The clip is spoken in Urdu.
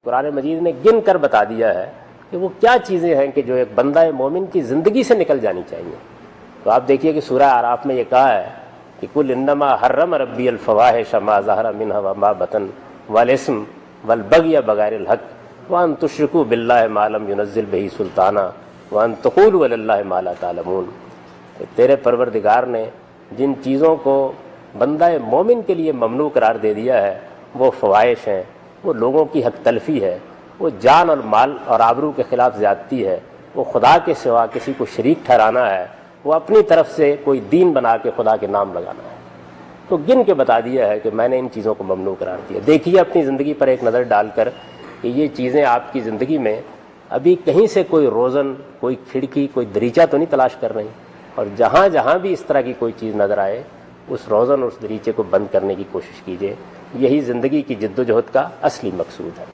قرآن مجید نے گن کر بتا دیا ہے کہ وہ کیا چیزیں ہیں کہ جو ایک بندہ مومن کی زندگی سے نکل جانی چاہیے. تو آپ دیکھیے کہ سورہ اعراف میں یہ کہا ہے کہ قل انما حرم ربی الفواحش ما ظہر منها وما بطن والاسم والبغی بغیر الحق وان تشرکوا باللہ ما لم ينزل به سلطانا وان تقولوا علی اللہ ما لا تعلمون. تیرے پروردگار نے جن چیزوں کو بندہ مومن کے لیے ممنوع قرار دے دیا ہے وہ فواحش ہیں، وہ لوگوں کی حق تلفی ہے، وہ جان اور مال اور آبرو کے خلاف زیادتی ہے، وہ خدا کے سوا کسی کو شریک ٹھہرانا ہے، وہ اپنی طرف سے کوئی دین بنا کے خدا کے نام لگانا ہے. تو گن کے بتا دیا ہے کہ میں نے ان چیزوں کو ممنوع قرار دیا. دیکھیے اپنی زندگی پر ایک نظر ڈال کر کہ یہ چیزیں آپ کی زندگی میں ابھی کہیں سے کوئی روزن، کوئی کھڑکی، کوئی دریچہ تو نہیں تلاش کر رہی. اور جہاں جہاں بھی اس طرح کی کوئی چیز نظر آئے اس روزن اور اس دریچے کو بند کرنے کی کوشش کیجیے. یہی زندگی کی جد و جہد کا اصلی مقصود ہے.